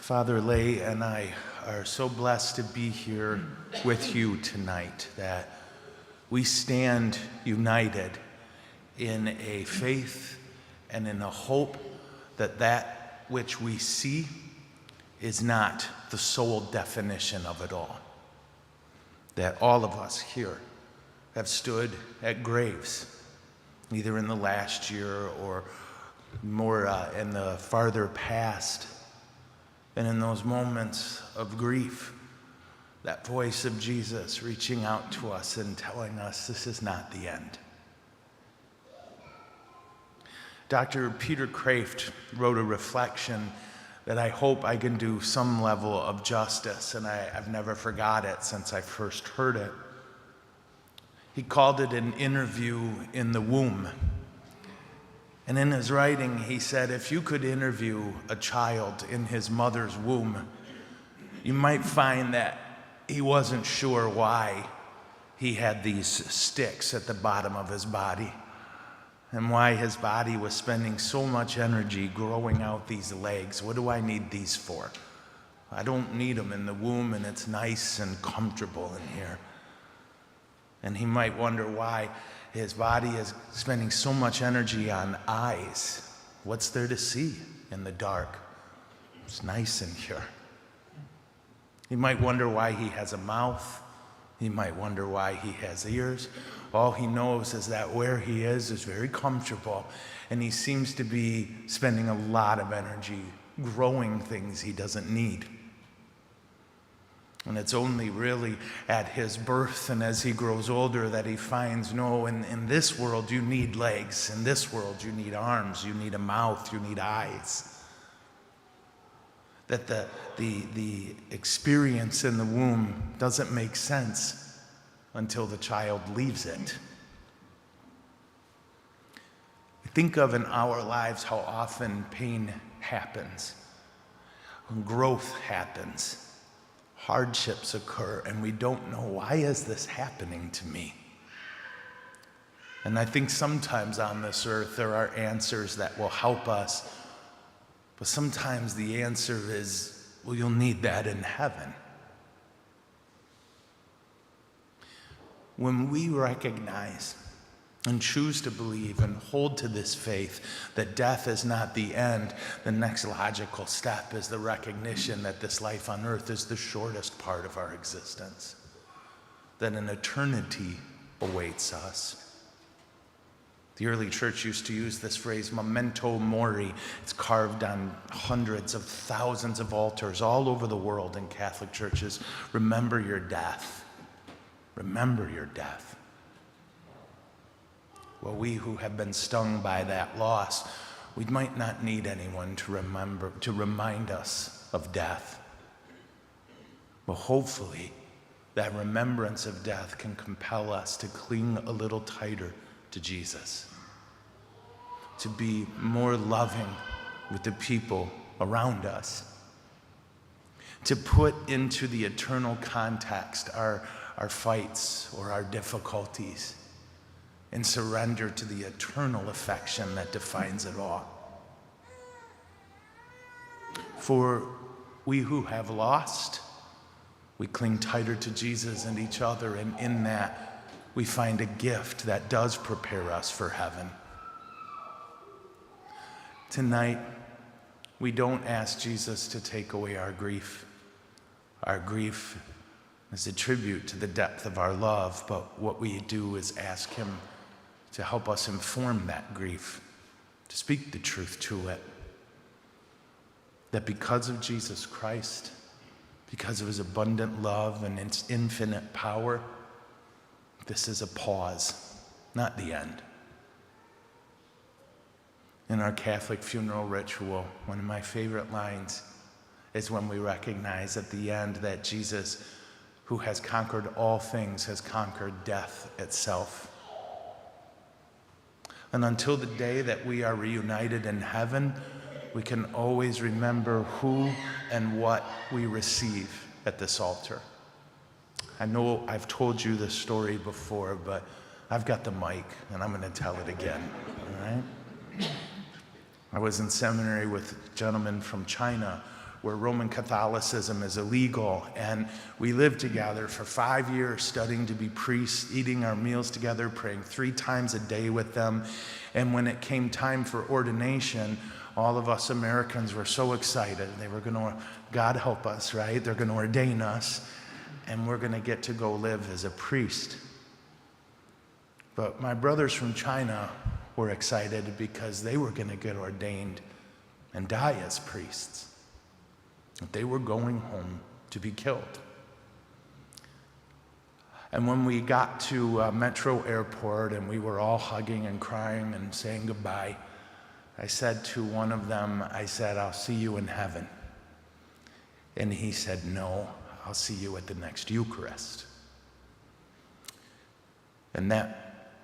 Father Lay and I are so blessed to be here with you tonight, that we stand united in a faith and in a hope that that which we see is not the sole definition of it all. That all of us here have stood at graves, either in the last year or more in the farther past. And in those moments of grief, that voice of Jesus reaching out to us and telling us this is not the end. Dr. Peter Kraft wrote a reflection that I hope I can do some level of justice, and I've never forgot it since I first heard it. He called it an interview in the womb. And in his writing, he said, if you could interview a child in his mother's womb, you might find that he wasn't sure why he had these sticks at the bottom of his body, and why his body was spending so much energy growing out these legs. What do I need these for? I don't need them in the womb, and it's nice and comfortable in here. And he might wonder why his body is spending so much energy on eyes. What's there to see in the dark? It's nice in here. He might wonder why he has a mouth. He might wonder why he has ears. All he knows is that where he is very comfortable, and he seems to be spending a lot of energy growing things he doesn't need. And it's only really at his birth and as he grows older that he finds, no, in this world you need legs. In this world you need arms, you need a mouth, you need eyes. That the experience in the womb doesn't make sense until the child leaves it. Think of in our lives how often pain happens, when growth happens. Hardships occur, and we don't know, why is this happening to me? And I think sometimes on this earth there are answers that will help us, but sometimes the answer is, well, you'll need that in heaven. When we recognize and choose to believe and hold to this faith that death is not the end, the next logical step is the recognition that this life on earth is the shortest part of our existence, that an eternity awaits us. The early church used to use this phrase, memento mori. It's carved on hundreds of thousands of altars all over the world in Catholic churches. Remember your death. Remember your death. Well, we who have been stung by that loss, we might not need anyone to remind us of death. But hopefully, that remembrance of death can compel us to cling a little tighter to Jesus, to be more loving with the people around us, to put into the eternal context our fights or our difficulties, and surrender to the eternal affection that defines it all. For we who have lost, we cling tighter to Jesus and each other, and in that we find a gift that does prepare us for heaven. Tonight, we don't ask Jesus to take away our grief. Our grief is a tribute to the depth of our love, but what we do is ask him to help us inform that grief, to speak the truth to it. That because of Jesus Christ, because of his abundant love and its infinite power, this is a pause, not the end. In our Catholic funeral ritual, one of my favorite lines is when we recognize at the end that Jesus, who has conquered all things, has conquered death itself. And until the day that we are reunited in heaven, we can always remember who and what we receive at this altar. I know I've told you this story before, but I've got the mic, and I'm going to tell it again, all right? I was in seminary with a gentleman from China where Roman Catholicism is illegal. And we lived together for 5 years, studying to be priests, eating our meals together, praying 3 times a day with them. And when it came time for ordination, all of us Americans were so excited. They were going to, God help us, right? They're going to ordain us, and we're going to get to go live as a priest. But my brothers from China were excited because they were going to get ordained and die as priests. They were going home to be killed. And when we got to Metro Airport and we were all hugging and crying and saying goodbye, I said to one of them, I said, "I'll see you in heaven." And he said, "No, I'll see you at the next Eucharist." And that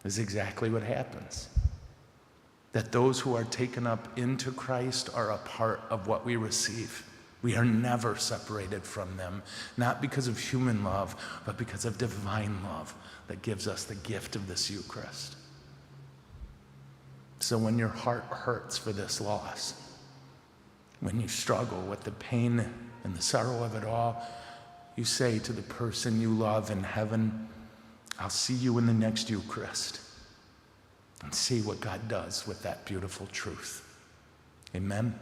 is exactly what happens. That those who are taken up into Christ are a part of what we receive. We are never separated from them, not because of human love, but because of divine love that gives us the gift of this Eucharist. So when your heart hurts for this loss, when you struggle with the pain and the sorrow of it all, you say to the person you love in heaven, "I'll see you in the next Eucharist," and see what God does with that beautiful truth. Amen.